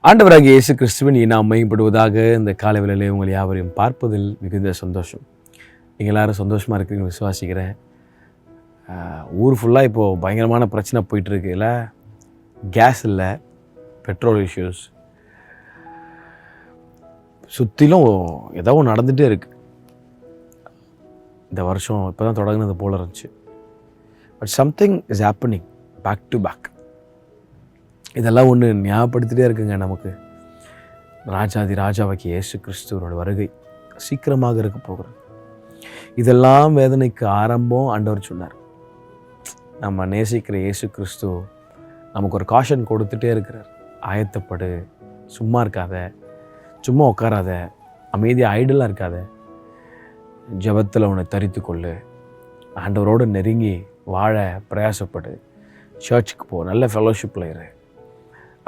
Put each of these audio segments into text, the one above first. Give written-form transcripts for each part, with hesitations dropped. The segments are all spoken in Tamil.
ஆண்டவராகிய இயேசு கிறிஸ்துவின் நாம் மையப்படுவதாக இந்த காலை வேளையிலே உங்கள் யாவரையும் பார்ப்பதில் மிகுந்த சந்தோஷம். நீங்கள் எல்லாரும் சந்தோஷமாக இருக்கிறீங்கன்னு விசுவாசிக்கிறேன். ஊர் ஃபுல்லாக இப்போது பயங்கரமான பிரச்சனை போயிட்டுருக்கு. இல்லை, கேஸ் இல்லை, பெட்ரோல் இஷ்யூஸ், சுற்றிலும் ஏதோ ஒன்று நடந்துகிட்டே இருக்குது. இந்த வருஷம் இப்போ தான் தொடங்கினது போல இருந்துச்சு. But something is happening back to back. இதெல்லாம் ஒன்று ஞாபகப்படுத்திட்டே இருக்குங்க நமக்கு. ராஜாதி ராஜாவாகிய இயேசு கிறிஸ்துவோட வருகை சீக்கிரமாக இருக்க போகிறது. இதெல்லாம் வேதனைக்கு ஆரம்பம் ஆண்டவர் சொன்னார். நம்ம நேசிக்கிற இயேசு கிறிஸ்து நமக்கு ஒரு காஷன் கொடுத்துட்டே இருக்கிறார். ஆயத்தப்படு, சும்மா இருக்காத, சும்மா உட்காராத, அமைதியாக ஐடலாக இருக்காத, ஜெபத்தில் உன்னை தரித்து கொள்ளு, ஆண்டவரோடு நெருங்கி வாழ பிரயாசப்படு, சர்ச்சுக்கு போ, நல்ல ஃபெலோஷிப்பில் இரு,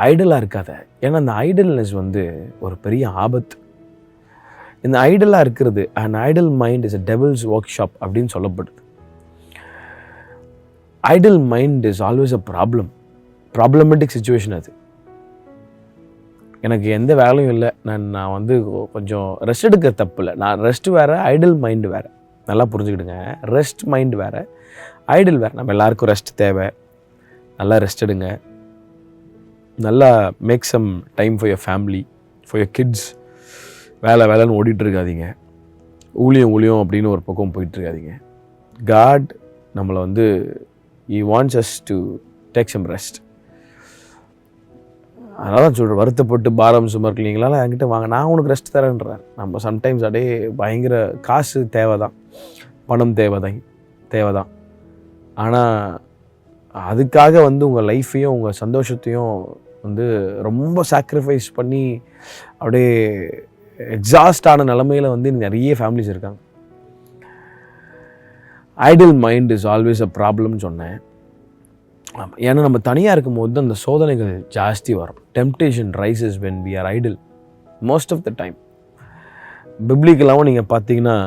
ஐடலாக இருக்காத. ஏன்னா அந்த ஐடல்னஸ் ஒரு பெரிய ஆபத்து. இந்த ஐடலாக இருக்கிறது, and idle mind is a devil's workshop அப்படின்னு சொல்லப்படுது. Idle mind is always a problematic situation. அது எனக்கு எந்த வேலையும் இல்லை, நான் கொஞ்சம் ரெஸ்ட் எடுக்க தப்பு இல்லை. நான் ரெஸ்ட் வேறு, ஐடல் மைண்டு வேறு. நல்லா புரிஞ்சுக்கிடுங்க. ரெஸ்ட் மைண்டு வேறு, ஐடல் வேறு. நம்ம எல்லாருக்கும் ரெஸ்ட் தேவை. நல்லா ரெஸ்ட் எடுங்க. நல்லா make some time for your family, for your kids. வேலைன்னு ஓடிட்டு இருக்காதீங்க. ஊழியம் அப்படின்னு ஒரு பக்கம் போயிட்டுருக்காதீங்க. காட் நம்மளை He wants us to take some rest. அதனால தான் சொல்கிறேன், வருத்தப்பட்டு பாரம் சுமர்க்கலீங்களால என்கிட்ட வாங்க, நான் உனக்கு ரெஸ்ட் தரேன்றார். நம்ம சம்டைம்ஸ் பயங்கர காசு தேவை தான், பணம் தேவை தான். ஆனால் அதுக்காக உங்கள் லைஃப்பையும் உங்கள் சந்தோஷத்தையும் ரொம்ப சாக்ரிஃபைஸ் பண்ணி அப்படியே எக்ஸாஸ்ட் ஆன நிலமையில் நிறைய ஃபேமிலிஸ் இருக்காங்க. Idle mind is always a ப்ராப்ளம்னு சொன்னேன். ஏன்னா நம்ம தனியாக இருக்கும்போது அந்த சோதனைகள் ஜாஸ்தி வரும். Temptation rises when we are idle most of the time. பிப்ளிக்கலாகவும் நீங்கள் பார்த்தீங்கன்னா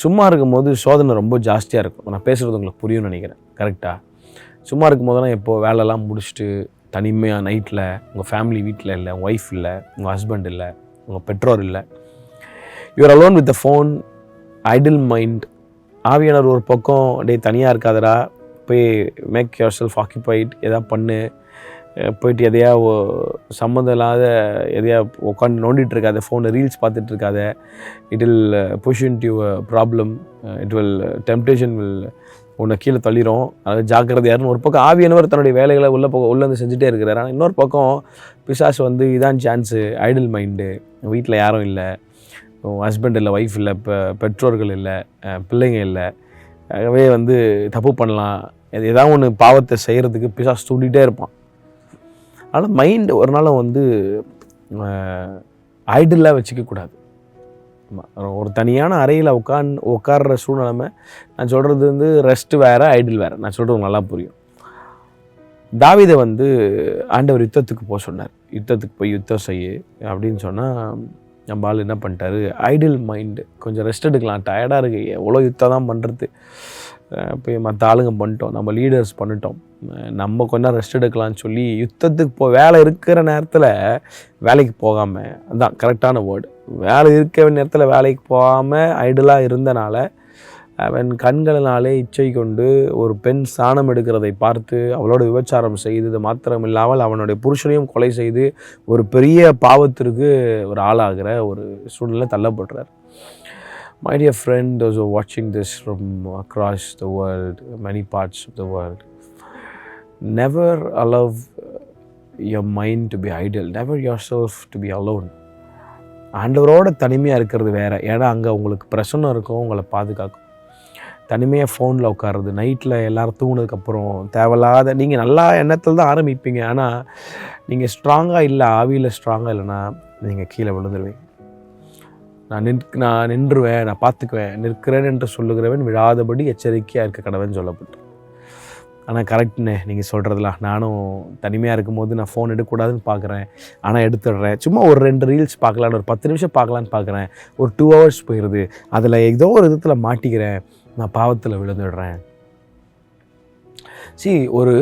சும்மா இருக்கும்போது சோதனை ரொம்ப ஜாஸ்தியாக இருக்கும். நான் பேசுகிறது உங்களுக்கு புரியும்னு நினைக்கிறேன். கரெக்டாக சும்மா இருக்கும்போதெல்லாம் இப்போது வேலைலாம் முடிச்சுட்டு தனிமையாக நைட்டில் உங்கள் ஃபேமிலி வீட்டில் இல்லை, உங்கள் ஒய்ஃப் இல்லை, உங்கள் ஹஸ்பண்ட் இல்லை, உங்கள் பெற்றோர் இல்லை, you are alone with the phone. Idle mind. ஆவியானவர் ஒரு பக்கம் தனியாக இருக்காதடா, போய் மேக் யுவர் செல்ஃப் ஆக்கிபைட், எதாவது பண்ணு, போயிட்டு எதையா சம்மந்தம் இல்லாத எதையா உட்காந்து நோண்டிகிட்டு இருக்காத, ஃபோனை ரீல்ஸ் பார்த்துட்டு இருக்காத. It will push into problem. It will temptation will உன்னை கீழே தள்ளிடும். அதாவது ஜாக்கிரதையாருன்னு ஒரு பக்கம் ஆவியானவர் தன்னுடைய வேலைகளை உள்ளே செஞ்சுட்டே இருக்கிறார். ஆனால் இன்னொரு பக்கம் பிசாசு இதான் சான்ஸு. Idol mind. வீட்டில் யாரும் இல்லை, ஹஸ்பண்ட் இல்லை, ஒய்ஃப் இல்லை, பெற்றோர்கள் இல்லை, பிள்ளைங்க இல்லை, ஆகவே தப்பு பண்ணலாம், ஏதாவது ஒன்று பாவத்தை செய்கிறதுக்கு பிசாசு தூண்டிகிட்டே இருப்பான். அதனால் மைண்டு ஒரு நாளும் ஐடலாக வச்சுக்கக்கூடாது. ஒரு தனியான அறையில் உட்கார்ற சூழ்நிலைமை. நான் சொல்கிறது ரெஸ்ட்டு வேறு, ஐடில் வேறு. நான் சொல்கிறது நல்லா புரியும். தாவீதை ஆண்டவர் யுத்தத்துக்கு போக சொன்னார். யுத்தத்துக்கு போய் யுத்தம் செய்ய அப்படின்னு சொன்னால் நம்ம ஆள் என்ன பண்ணிட்டாரு, ஐடில் மைண்டு, கொஞ்சம் ரெஸ்ட் எடுக்கலாம், டயர்டாக இருக்குது, எவ்வளோ யுத்தம் தான் பண்ணுறது, போய் மற்ற ஆளுங்க பண்ணிட்டோம், நம்ம லீடர்ஸ் பண்ணிட்டோம், நம்ம கொஞ்சம் ரெஸ்ட் எடுக்கலாம்னு சொல்லி யுத்தத்துக்கு வேலை இருக்கிற நேரத்தில் வேலைக்கு போகாமல், அதுதான் கரெக்டான வேர்டு, வேலை இருக்கிற நேரத்தில் வேலைக்கு போகாமல் ஐடலாக இருந்தனால அவன் கண்களினாலே இச்சை கொண்டு ஒரு பெண் ஸ்நானம் எடுக்கிறதை பார்த்து அவளோட விபச்சாரம் செய்தது மாத்திரம் இல்லாமல் அவனுடைய புருஷனையும் கொலை செய்து ஒரு பெரிய பாவத்திற்கு ஒரு ஆளாகிற ஒரு சூழ்நிலை தள்ளப்படுறார். My dear friend, those who are watching this from across the world, many parts of the world, never allow your mind to be idle. Never yourself to be alone. ஆண்டவரோட தனிமையாக இருக்கிறது வேறு. ஏன்னா அங்கே உங்களுக்கு பிரசன்னம் இருக்கும், உங்களை பாதுகாக்கும். தனிமையாக ஃபோனில் உட்காருறது, நைட்டில் எல்லோரும் தூங்கினதுக்கப்புறம் தேவையில்லாத, நீங்கள் நல்லா எண்ணத்தில் தான் ஆரம்பிப்பீங்க, ஆனால் நீங்கள் ஸ்ட்ராங்காக இல்லை, ஆவியில் ஸ்ட்ராங்காக இல்லைன்னா நீங்கள் கீழே விழுந்துருவீங்க. நான் நின்றுவேன், நான் பார்த்துக்குவேன், நிற்கிறேன் என்று சொல்லுகிறவன் விழாதபடி எச்சரிக்கையாக இருக்க கடவுள்னு சொல்லப்பட்டு. ஆனால் கரெக்டுண்ணே நீங்கள் சொல்கிறதுலாம். நானும் தனிமையாக இருக்கும்போது நான் ஃபோன் எடுக்கக்கூடாதுன்னு பார்க்குறேன், ஆனால் எடுத்துடுறேன். சும்மா ஒரு 2 ரீல்ஸ் பார்க்கலான்னு, ஒரு 10 நிமிஷம் பார்க்கலான்னு பார்க்குறேன், ஒரு 2 hours போயிடுது. அதில் ஏதோ ஒரு விதத்தில் மாட்டிக்கிறேன், நான் பாவத்தில் விழுந்துடுறேன். ஒரு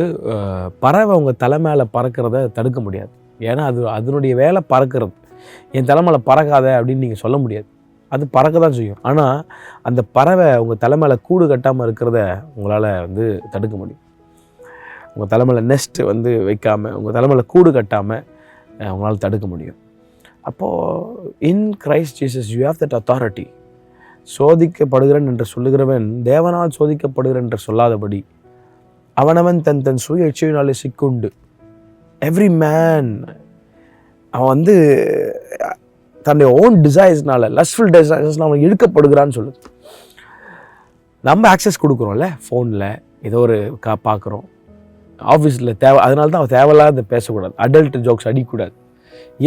பறவை உங்கள் தலை மேலே பறக்கிறத தடுக்க முடியாது. ஏன்னா அதனுடைய வேலை பறக்கிறது. என் தலைமையில பறக்காத அப்படின்னு நீங்கள் சொல்ல முடியாது. அது பறக்க தான் செய்யும். ஆனால் அந்த பறவை உங்கள் தலைமையில கூடு கட்டாமல் இருக்கிறத உங்களால் வந்து தடுக்க முடியும். உங்கள் தலைமையில நெஸ்ட் வந்து வைக்காமல், உங்கள் தலைமையில கூடு கட்டாமல் உங்களால் தடுக்க முடியும். அப்போது in Christ Jesus you have that authority. சோதிக்கப்படுகிறேன் என்று சொல்லுகிறவன் தேவனால் சோதிக்கப்படுகிறேன் என்று சொல்லாதபடி அவனவன் தன் தன் சுய இச்சையினாலே சிக்குண்டு. எவ்ரி மேன் அவன் வந்து தன்னுடைய ஓன் டிசைர்ஸ்னால, லஸ்ட்ஃபுல் டிசைர்ஸ்னால அவன் இழுக்கப்படுகிறான்னு சொல்லுது. நம்ம ஆக்சஸ் கொடுக்குறோம்ல ஃபோனில், ஏதோ ஒரு பார்க்குறோம், ஆஃபீஸில் அதனால தான் அவன் தேவையில்லாத பேசக்கூடாது, அடல்ட் ஜோக்ஸ் அடிக்கக்கூடாது.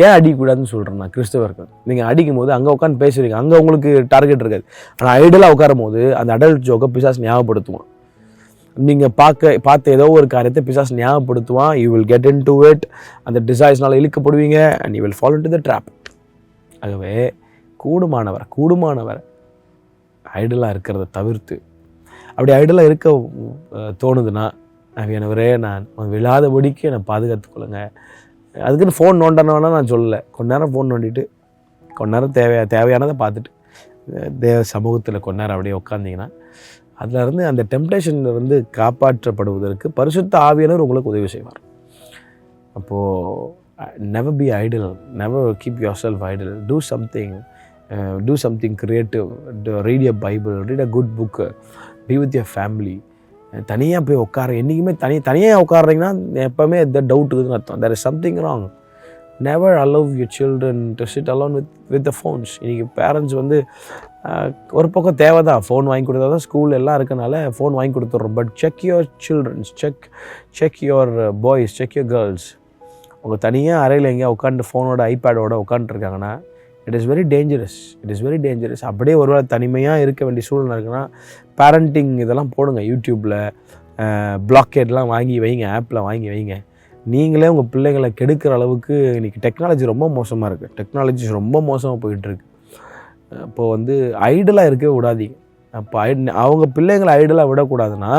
ஏன் அடிக்கக்கூடாதுன்னு சொல்கிறேன் நான் கிறிஸ்தவர்கள். நீங்கள் அடிக்கும் போது அங்கே உட்காந்து பேசுவீங்க, அங்கே உங்களுக்கு டார்கெட் இருக்காது. ஆனால் ஐடலாக உட்காரும் போது அந்த அடல்ட் ஜோக்கை பிசாசு ஞாபகப்படுத்துவான். நீங்கள் பார்த்த ஏதோ ஒரு காரியத்தை பிசாசு ஞாபகப்படுத்துவான். You will get into it. அந்த டிசைர்ஸ்னால இழுக்கப்படுவீங்க and you will fall into the trap. ஆகவே கூடுமானவர் ஐடலாக இருக்கிறத தவிர்த்து, அப்படி ஐடலாக இருக்க தோணுதுன்னா, அவையானவரே நான் விழாதபடிக்கு என்னை பாதுகாத்துக்கொள்ளுங்க. அதுக்குன்னு ஃபோன் நோண்டணும்னா நான் சொல்லலை. கொஞ்ச நேரம் ஃபோன் நோண்டிட்டு கொஞ்ச நேரம் தேவையானதை பார்த்துட்டு தேவ சமூகத்தில் கொஞ்ச நேரம் அப்படியே உட்காந்திங்கன்னா அதிலிருந்து அந்த டெம்ப்டேஷன்லேருந்து காப்பாற்றப்படுவதற்கு பரிசுத்த ஆவியானவர் உங்களுக்கு உதவி செய்வார். அப்போது never be idle, never keep yourself idle. Do something creative, read a Bible, read a good book, be with your family. தனியாக போய் உட்கார, என்றைக்குமே தனியாக உட்காடுறீங்கன்னா எப்போவுமே டவுட்டுக்குதுன்னு அர்த்தம். There is something wrong. Never allow your children to sit alone with the phones. இன்றைக்கி பேரண்ட்ஸ் வந்து ஒரு பக்கம் தேவை தான், ஃபோன் வாங்கி கொடுத்தா தான் ஸ்கூல் எல்லாம் இருக்கனால ஃபோன் வாங்கி கொடுத்துட்றோம். But check your childrens, check your boys, check your girls. அவங்க தனியாக அறையில் எங்கேயா உட்காந்து ஃபோனோட ஐபேடோட உட்காந்துருக்காங்கன்னா இட் இஸ் வெரி டேஞ்சரஸ். அப்படியே ஒருவேளை தனிமையாக இருக்க வேண்டிய சூழ்நிலை இருக்குன்னா பேரண்டிங் இதெல்லாம் போடுங்க. யூடியூப்பில் பிளாக்கெட்லாம் வாங்கி வைங்க, ஆப்பில் வாங்கி வைங்க. நீங்களே உங்கள் பிள்ளைங்களை கெடுக்கிற அளவுக்கு இன்றைக்கி டெக்னாலஜி ரொம்ப மோசமாக இருக்குது. ரொம்ப மோசமாக போயிட்டுருக்கு. அப்போது வந்து ஐடலாக இருக்கவே விடாதீங்க. அப்போ அவங்க பிள்ளைங்களை ஐடலாக விடக்கூடாதுன்னா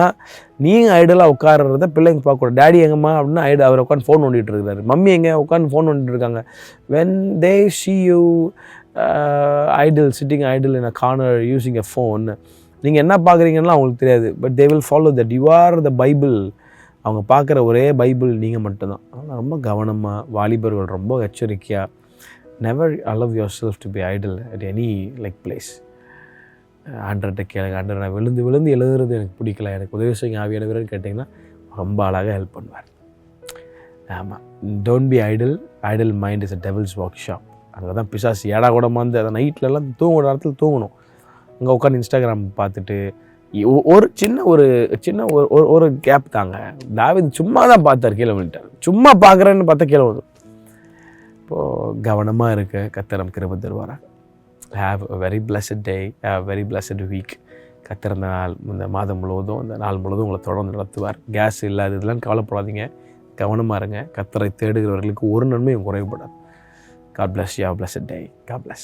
நீங்கள் ஐடலாக உட்கார்றத பிள்ளைங்க பார்க்கக்கூடாது. டேடி எங்கம்மா அப்படின்னா அவர் உட்காந்து ஃபோன் நோண்டிகிட்டு இருக்காரு, மம்மி எங்கே உட்காந்து ஃபோன் நோண்டிட்டு இருக்காங்க. When they see you sitting idle in a corner using a phone, நீங்கள் என்ன பார்க்குறீங்கன்னா அவங்களுக்கு தெரியாது. But they will follow that. You are the Bible. அவங்க பார்க்குற ஒரே பைபிள் நீங்கள் மட்டும்தான். அதனால் ரொம்ப கவனமாக, வாலிபர்கள் ரொம்ப எச்சரிக்கையாக, never allow yourself to be idle at any place. ஆண்டர்கிட்ட கேளுங்க, ஆண்டர் நான் விழுந்து எழுதுறது எனக்கு பிடிக்கல, எனக்கு உதவி செய்யுங்க ஆவியானவர்னு கேட்டிங்கன்னா ரொம்ப அழகாக ஹெல்ப் பண்ணுவார். ஆமாம், don't be idle mind is a devil's workshop. அங்கே தான் பிசாசு ஏடா கூட வந்து அதை நைட்லலாம் தூங்குற நேரத்தில் தூங்கணும். அங்கே உட்காந்து இன்ஸ்டாகிராம் பார்த்துட்டு ஒரு சின்ன ஒரு கேப் தாங்க. தாவீது சும்மா தான் பார்த்தார், கீழே விழுட்டார். சும்மா பார்க்குறேன்னு பார்த்தா கீழே வந்துடும். இப்போது கவனமாக இருக்க கர்த்தர் நமக்கு கிருபை தருவாராக. Have a very blessed day, have a very blessed week. கர்த்தர் இந்த மாதம் முழுவதும், இந்த நாள் முழுவதும் உங்களை தொடர்ந்து நடத்துவார். கேஸ் இல்லாத இதெல்லாம் கவலைப்படாதீங்க, கவனமாக இருங்க. கர்த்தரை தேடுகிறவர்களுக்கு ஒரு நன்மையும் குறைபடாது. God bless you. Have a blessed day. God bless.